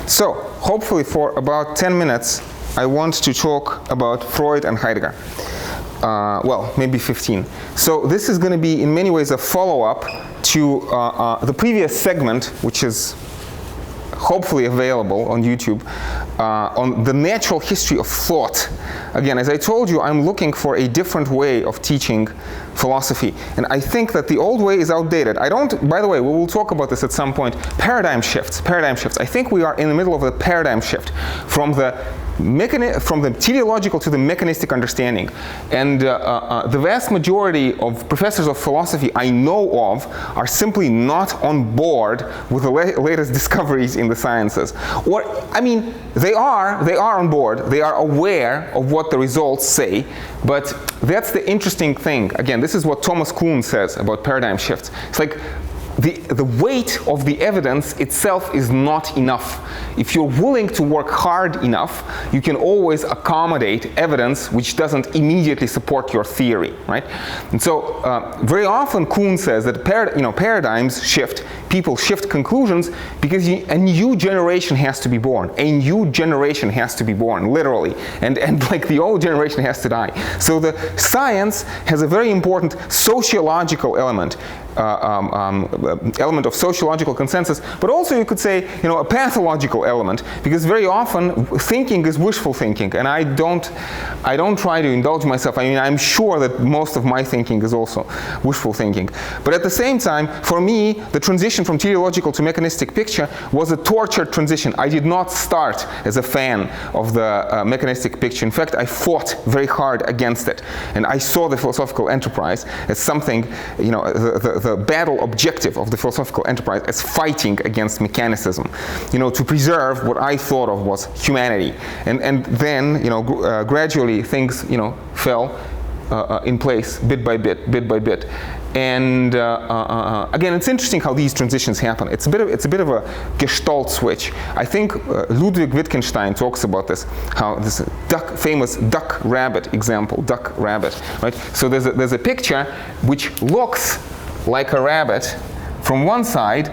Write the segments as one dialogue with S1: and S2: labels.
S1: So, hopefully for about 10 minutes, I want to talk about Freud and Heidegger. Well, maybe 15. So this is going to be in many ways a follow-up to the previous segment, which is hopefully available on YouTube, on the natural history of thought. Again, as I told you, I'm looking for a different way of teaching philosophy. And I think that the old way is outdated. I don't, by the way, we will talk about this at some point. Paradigm shifts. I think we are in the middle of a paradigm shift from the teleological to the mechanistic understanding. And the vast majority of professors of philosophy I know of are simply not on board with the latest discoveries in the sciences. Or, I mean, they are on board. They are aware of what the results say. But that's the interesting thing. Again, this is what Thomas Kuhn says about paradigm shifts. It's like the weight of the evidence itself is not enough. If you're willing to work hard enough, you can always accommodate evidence which doesn't immediately support your theory, right? And so very often Kuhn says that paradigms shift, people shift conclusions because a new generation has to be born. A new generation has to be born, literally. And like the old generation has to die. So the science has a very important sociological element. Element of sociological consensus, but also you could say, a pathological element, because very often thinking is wishful thinking, and I don't try to indulge myself. I mean, I'm sure that most of my thinking is also wishful thinking. But at the same time, for me, the transition from teleological to mechanistic picture was a tortured transition. I did not start as a fan of the mechanistic picture. In fact, I fought very hard against it, and I saw the philosophical enterprise as something, the battle objective of the philosophical enterprise as fighting against mechanicism, to preserve what I thought of was humanity. And then, gradually things, fell in place bit by bit. And again, it's interesting how these transitions happen. It's a bit of a Gestalt switch. I think Ludwig Wittgenstein talks about this, how this famous duck-rabbit example, duck-rabbit, right? So there's a picture which looks like a rabbit from one side.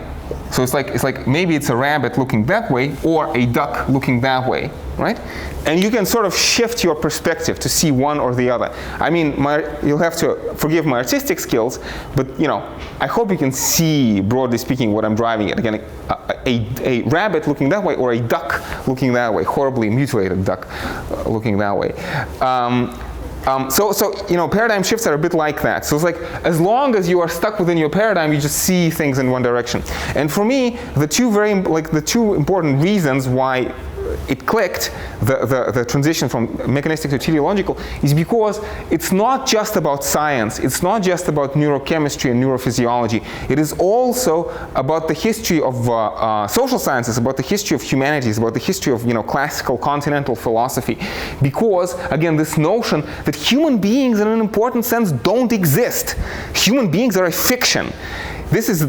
S1: So it's like maybe it's a rabbit looking that way or a duck looking that way, right? And you can sort of shift your perspective to see one or the other. I mean, you'll have to forgive my artistic skills, but I hope you can see, broadly speaking, what I'm driving at. Again, a rabbit looking that way or a duck looking that way, horribly mutilated duck looking that way. So paradigm shifts are a bit like that. So it's like, as long as you are stuck within your paradigm, you just see things in one direction. And for me, the two important reasons why it clicked, the transition from mechanistic to teleological, is because it's not just about science, it's not just about neurochemistry and neurophysiology. It is also about the history of social sciences, about the history of humanities, about the history of classical continental philosophy. Because, again, this notion that human beings in an important sense don't exist. Human beings are a fiction. This is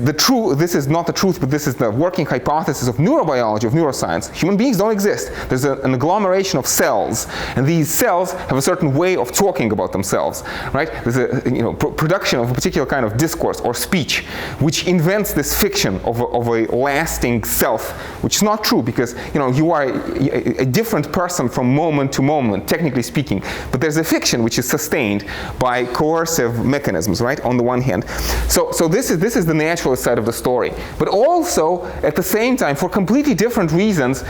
S1: not the truth, but this is the working hypothesis of neurobiology, of neuroscience. Human beings don't exist. There's an agglomeration of cells, and these cells have a certain way of talking about themselves, right? There's a production of a particular kind of discourse or speech, which invents this fiction of a lasting self, which is not true, because you are a different person from moment to moment, technically speaking. But there's a fiction which is sustained by coercive mechanisms, right? On the one hand, so this is the naturalist side of the story. But also, at the same time, for completely different reasons,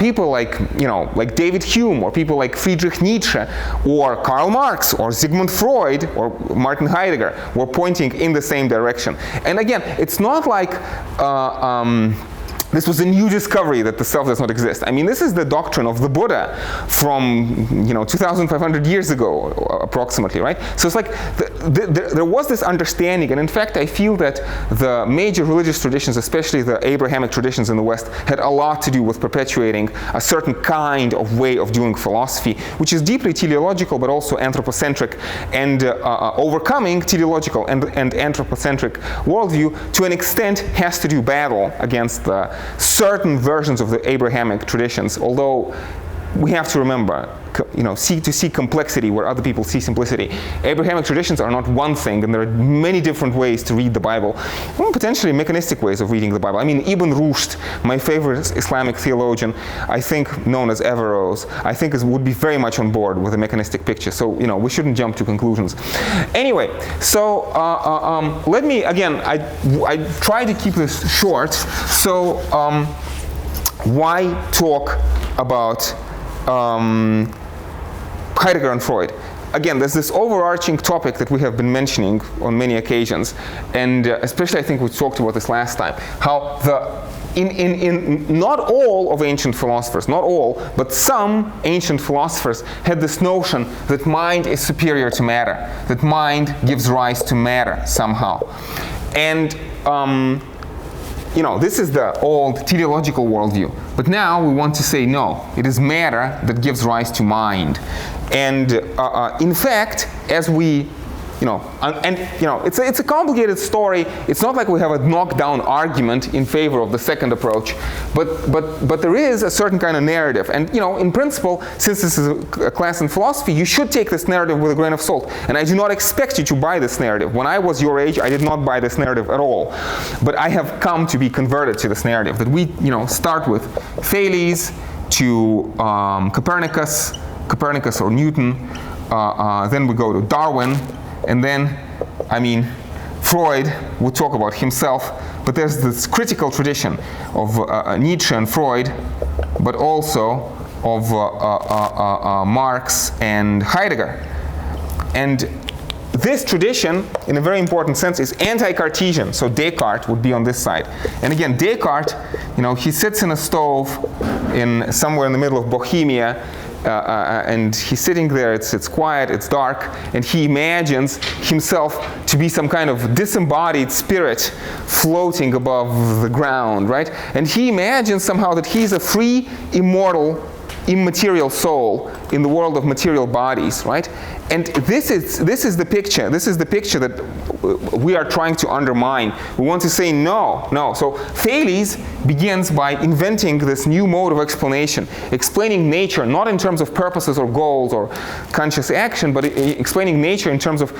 S1: people like David Hume, or people like Friedrich Nietzsche, or Karl Marx, or Sigmund Freud, or Martin Heidegger were pointing in the same direction. And again, it's not like this was a new discovery that the self does not exist. I mean, this is the doctrine of the Buddha from 2,500 years ago, approximately, right? So it's like there was this understanding, and in fact, I feel that the major religious traditions, especially the Abrahamic traditions in the West, had a lot to do with perpetuating a certain kind of way of doing philosophy, which is deeply teleological, but also anthropocentric, and overcoming teleological and anthropocentric worldview to an extent has to do battle against the certain versions of the Abrahamic traditions, although we have to remember, see complexity where other people see simplicity. Abrahamic traditions are not one thing, and there are many different ways to read the Bible, potentially mechanistic ways of reading the Bible. I mean, Ibn Rushd, my favorite Islamic theologian, I think known as Averroes, I think would be very much on board with a mechanistic picture. So, we shouldn't jump to conclusions. Anyway, so let me, again, I try to keep this short. So, why talk about Heidegger and Freud? Again, there's this overarching topic that we have been mentioning on many occasions, and especially I think we talked about this last time, how in not all of ancient philosophers, not all, but some ancient philosophers had this notion that mind is superior to matter, that mind gives rise to matter somehow. And this is the old teleological worldview. But now we want to say, no, it is matter that gives rise to mind. And in fact, as we, it's a complicated story. It's not like we have a knockdown argument in favor of the second approach, but there is a certain kind of narrative. And in principle, since this is a class in philosophy, you should take this narrative with a grain of salt. And I do not expect you to buy this narrative. When I was your age, I did not buy this narrative at all. But I have come to be converted to this narrative, that we start with Thales to Copernicus or Newton, then we go to Darwin, and then, Freud would talk about himself, but there's this critical tradition of Nietzsche and Freud, but also of Marx and Heidegger. And this tradition, in a very important sense, is anti-Cartesian. So Descartes would be on this side. And again, Descartes, he sits in a stove somewhere in the middle of Bohemia, and he's sitting there, it's quiet, it's dark, and he imagines himself to be some kind of disembodied spirit floating above the ground, right? And he imagines somehow that he's a free, immortal, immaterial soul in the world of material bodies, right? And this is the picture. This is the picture that we are trying to undermine. We want to say no. So Thales begins by inventing this new mode of explanation, explaining nature not in terms of purposes or goals or conscious action, but explaining nature in terms of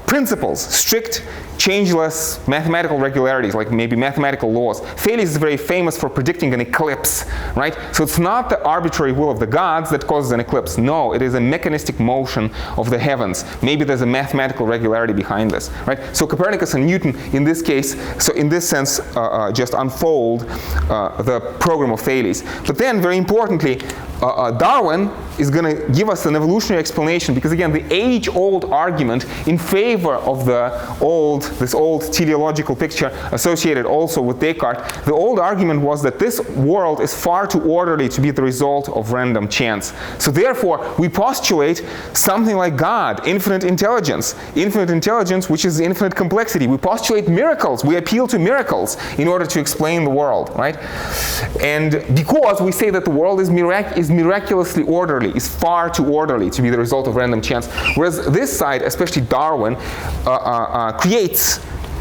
S1: principles, strict, changeless mathematical regularities, like maybe mathematical laws. Thales is very famous for predicting an eclipse, right? So it's not the arbitrary will of the gods that causes an eclipse. No, it is a mechanistic motion of the heavens. Maybe there's a mathematical regularity behind this, right? So Copernicus and Newton, in this case, so in this sense, just unfold the program of Thales. But then, very importantly, Darwin is going to give us an evolutionary explanation, because again, the age-old argument in favor of this old teleological picture associated also with Descartes, the old argument was that this world is far too orderly to be the result of random chance. So therefore, we postulate something like God, infinite intelligence which is infinite complexity. We postulate miracles. We appeal to miracles in order to explain the world, right? And because we say that the world is miraculously orderly, is far too orderly to be the result of random chance. Whereas this side, especially Darwin,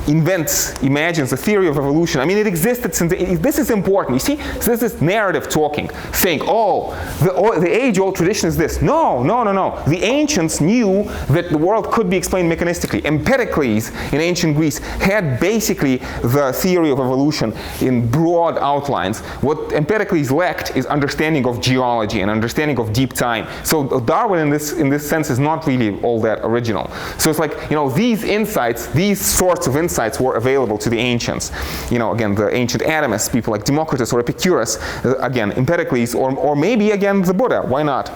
S1: imagines a theory of evolution. I mean, it existed since, this is important. You see, so this is narrative talking, saying, the age-old tradition is this. No. The ancients knew that the world could be explained mechanistically. Empedocles in ancient Greece had basically the theory of evolution in broad outlines. What Empedocles lacked is understanding of geology and understanding of deep time. So Darwin, in this sense, is not really all that original. So it's like, these insights, these sorts of insights were available to the ancients. Again, the ancient atomists, people like Democritus or Epicurus, again, Empedocles, or maybe, again, the Buddha. Why not?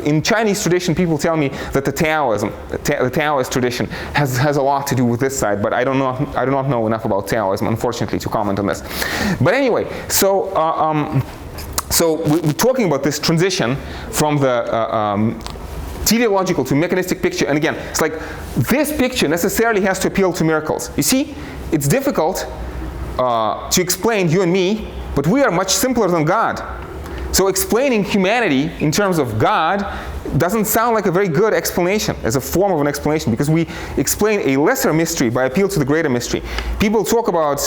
S1: In Chinese tradition, people tell me that the Taoist tradition has a lot to do with this side, but I do not know enough about Taoism, unfortunately, to comment on this. But anyway, so we're talking about this transition from the teleological to mechanistic picture. And again, it's like this picture necessarily has to appeal to miracles. You see, it's difficult to explain you and me, but we are much simpler than God. So explaining humanity in terms of God, doesn't sound like a very good explanation, as a form of an explanation, because we explain a lesser mystery by appeal to the greater mystery. People talk about,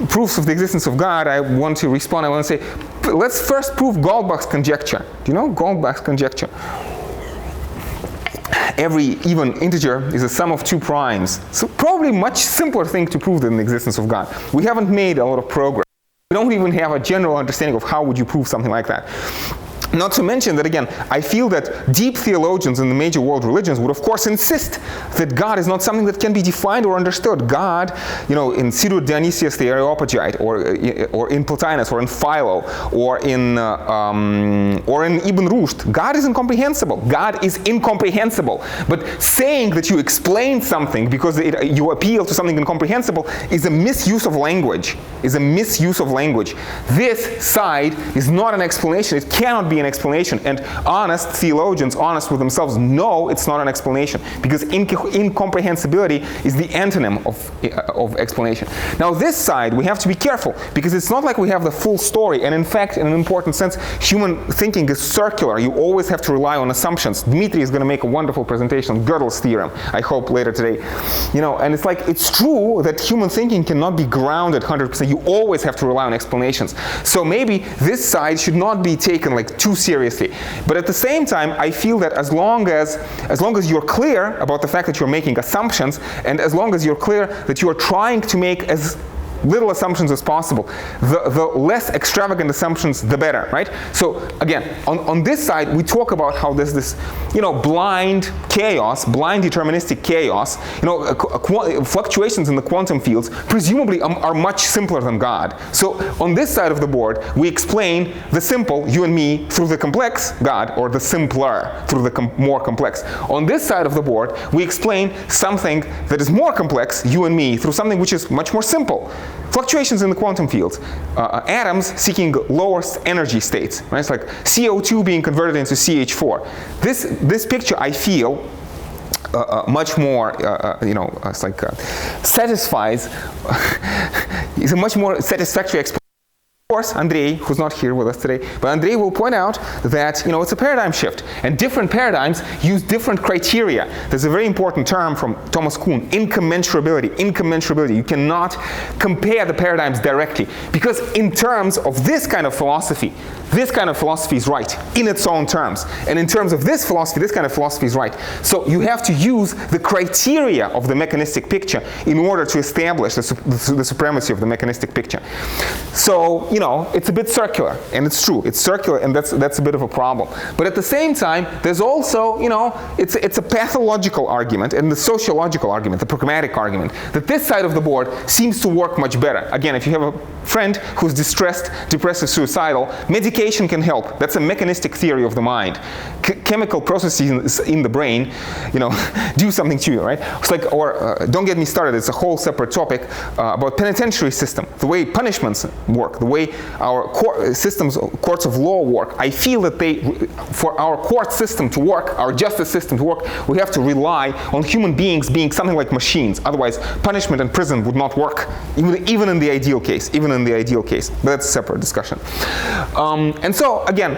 S1: proofs of the existence of God. I want to respond. I want to say, let's first prove Goldbach's conjecture. Do you know Goldbach's conjecture? Every even integer is a sum of two primes. So probably much simpler thing to prove than the existence of God. We haven't made a lot of progress. We don't even have a general understanding of how would you prove something like that. Not to mention that, again, I feel that deep theologians in the major world religions would, of course, insist that God is not something that can be defined or understood. God, in Pseudo-Dionysius the Areopagite, or in Plotinus, or in Philo, or in Ibn Rushd, God is incomprehensible. God is incomprehensible. But saying that you explain something because you appeal to something incomprehensible is a misuse of language. This side is not an explanation. It cannot be an explanation, and honest theologians, honest with themselves, know it's not an explanation, because incomprehensibility is the antonym of explanation. Now this side, we have to be careful, because it's not like we have the full story, and in fact, in an important sense, human thinking is circular. You always have to rely on assumptions. Dmitry is going to make a wonderful presentation on Gödel's theorem, I hope later today. And it's like, it's true that human thinking cannot be grounded 100%. You always have to rely on explanations. So maybe this side should not be taken like too seriously. But at the same time, I feel that as long as you're clear about the fact that you're making assumptions, and as long as you're clear that you are trying to make as little assumptions as possible, the less extravagant assumptions, the better, right? So again, on this side, we talk about how there's this, blind chaos, blind deterministic chaos, fluctuations in the quantum fields presumably are much simpler than God. So on this side of the board, we explain the simple, you and me, through the complex, God, or the simpler through the more complex. On this side of the board, we explain something that is more complex, you and me, through something which is much more simple. Fluctuations in the quantum fields, atoms seeking lowest energy states, right? It's like CO2 being converted into CH4. This picture, I feel, much more, satisfies, is a much more satisfactory explanation. Of course, Andrei, who's not here with us today, but Andrei will point out that it's a paradigm shift, and different paradigms use different criteria. There's a very important term from Thomas Kuhn, incommensurability. Incommensurability. You cannot compare the paradigms directly, because in terms of this kind of philosophy is right in its own terms, and in terms of this kind of philosophy is right. So you have to use the criteria of the mechanistic picture in order to establish the supremacy of the mechanistic picture. So it's a bit circular, and it's true. It's circular, and that's a bit of a problem. But at the same time, there's also, it's a pathological argument and the sociological argument, the pragmatic argument, that this side of the board seems to work much better. Again, if you have a friend who's distressed, depressive, suicidal, medication can help. That's a mechanistic theory of the mind. Chemical processes in the brain, do something to you, right? It's like, don't get me started. It's a whole separate topic about penitentiary system, the way punishments work, the way our courts of law work. I feel that for our court system to work, our justice system to work, we have to rely on human beings being something like machines. Otherwise, punishment and prison would not work, even in the ideal case. But that's a separate discussion. And so, again,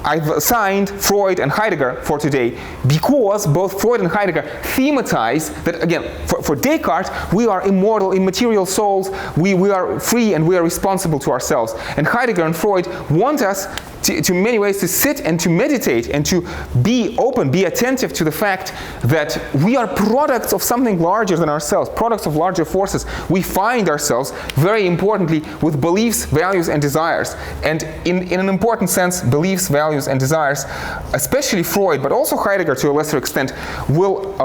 S1: I've assigned Freud and Heidegger for today because both Freud and Heidegger thematize that, again, for Descartes, we are immortal, immaterial souls, we are free and we are responsible to ourselves. And Heidegger and Freud want us to many ways to sit and to meditate and to be open, be attentive to the fact that we are products of something larger than ourselves, products of larger forces. We find ourselves, very importantly, with beliefs, values, and desires. And in an important sense, beliefs, values, and desires, especially Freud, but also Heidegger to a lesser extent, will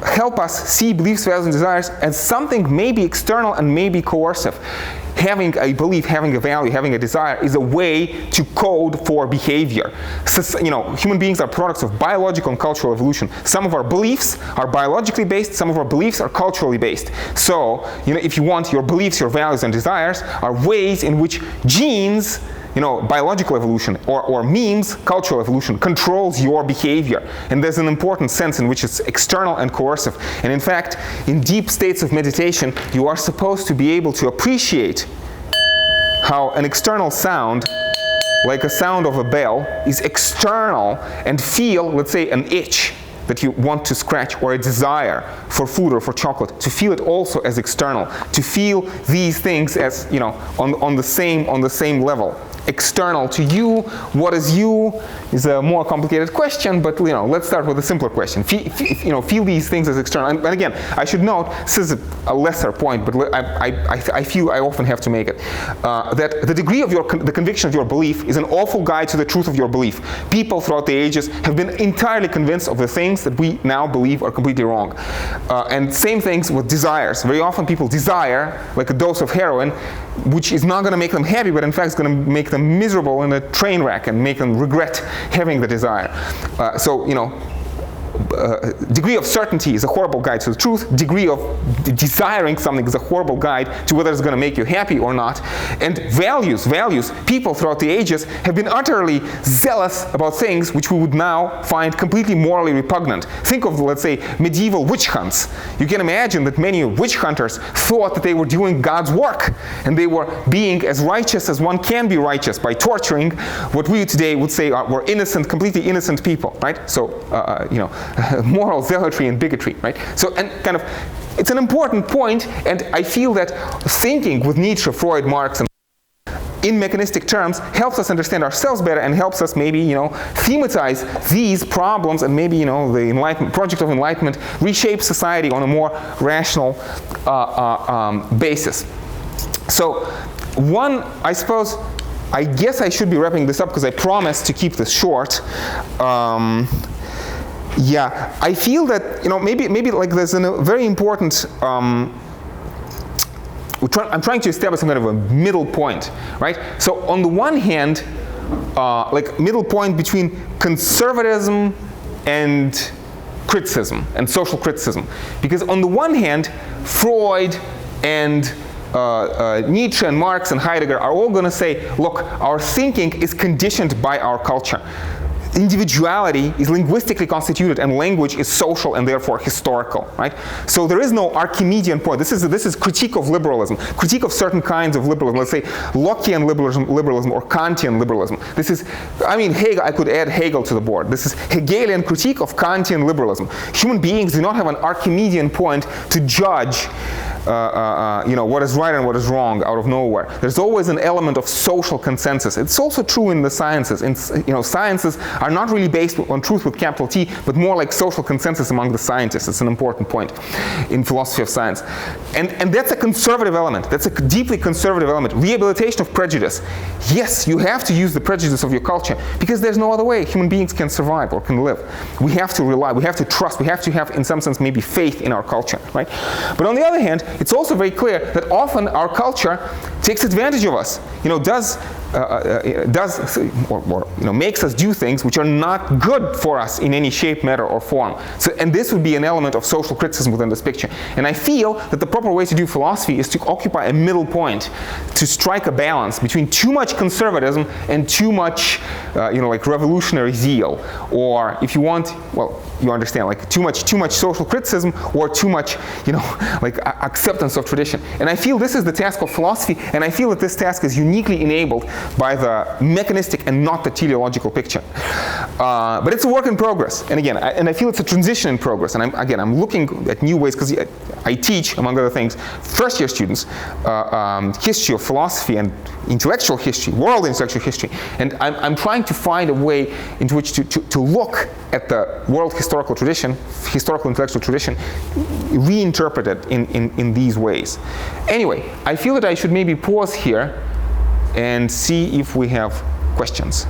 S1: help us see beliefs, values, and desires as something maybe external and maybe coercive. Having a belief, having a value, having a desire is a way to code for behavior. So, human beings are products of biological and cultural evolution. Some of our beliefs are biologically based, some of our beliefs are culturally based. So, if you want, your beliefs, your values, and desires are ways in which genes, biological evolution, or memes, cultural evolution, controls your behavior. And there's an important sense in which it's external and coercive. And in fact, in deep states of meditation, you are supposed to be able to appreciate how an external sound like a sound of a bell, is external, and feel, let's say, an itch that you want to scratch, or a desire for food or for chocolate, to feel it also as external, to feel these things as, you know, on the same level. External to you, what is you is a more complicated question, but, you know, let's start with a simpler question. Feel these things as external. And again, I should note, this is a lesser point, but I feel I often have to make it, that the degree of the conviction of your belief is an awful guide to the truth of your belief. People throughout the ages have been entirely convinced of the things that we now believe are completely wrong. And same things with desires. Very often people desire, like a dose of heroin, which is not going to make them happy, but in fact is going to make them miserable in a train wreck and make them regret having the desire. So, you know, degree of certainty is a horrible guide to the truth. Degree of desiring something is a horrible guide to whether it's going to make you happy or not. And values, people throughout the ages have been utterly zealous about things which we would now find completely morally repugnant. Think of, let's say, medieval witch hunts. You can imagine that many witch hunters thought that they were doing God's work, and they were being as righteous as one can be righteous by torturing what we today would say were innocent, completely innocent people, right? So, you know, moral zealotry and bigotry, right? So, and kind of, it's an important point, and I feel that thinking with Nietzsche, Freud, Marx, and in mechanistic terms helps us understand ourselves better, and helps us maybe, you know, thematize these problems, and maybe, you know, the enlightenment, project of enlightenment reshape society on a more rational basis. So, I guess I should be wrapping this up because I promised to keep this short. Yeah, I feel that, you know, maybe like there's a very important, I'm trying to establish some kind of a middle point, right? So on the one hand, like middle point between conservatism and criticism, and social criticism. Because on the one hand, Freud and Nietzsche and Marx and Heidegger are all going to say, look, our thinking is conditioned by our culture. Individuality is linguistically constituted, and language is social and therefore historical, right? So there is no Archimedean point. This is critique of liberalism, critique of certain kinds of liberalism. Let's say Lockean liberalism or Kantian liberalism. This is, I mean, Hegel. I could add Hegel to the board. This is Hegelian critique of Kantian liberalism. Human beings do not have an Archimedean point to judge, you know, what is right and what is wrong out of nowhere. There's always an element of social consensus. It's also true in the sciences. You know, sciences are not really based on truth with capital T, but more like social consensus among the scientists. It's an important point in philosophy of science. And that's a conservative element. That's a deeply conservative element. Rehabilitation of prejudice. Yes, you have to use the prejudice of your culture, because there's no other way human beings can survive or can live. We have to rely, we have to trust, we have to have, in some sense, maybe faith in our culture, right? But on the other hand, it's also very clear that often our culture takes advantage of us. You know, makes us do things which are not good for us in any shape, matter, or form. So, and this would be an element of social criticism within this picture. And I feel that the proper way to do philosophy is to occupy a middle point, to strike a balance between too much conservatism and too much, like revolutionary zeal, or if you want, well, you understand, like too much social criticism, or too much, like acceptance of tradition. And I feel this is the task of philosophy, and I feel that this task is uniquely enabled by the mechanistic and not the teleological picture. But it's a work in progress, and again, I feel it's a transition in progress. And I'm looking at new ways, because I teach, among other things, first-year students history of philosophy and intellectual history, world intellectual history, and I'm trying to find a way in which to look at the world historical tradition, historical intellectual tradition, reinterpret it in these ways. Anyway, I feel that I should maybe pause here and see if we have questions.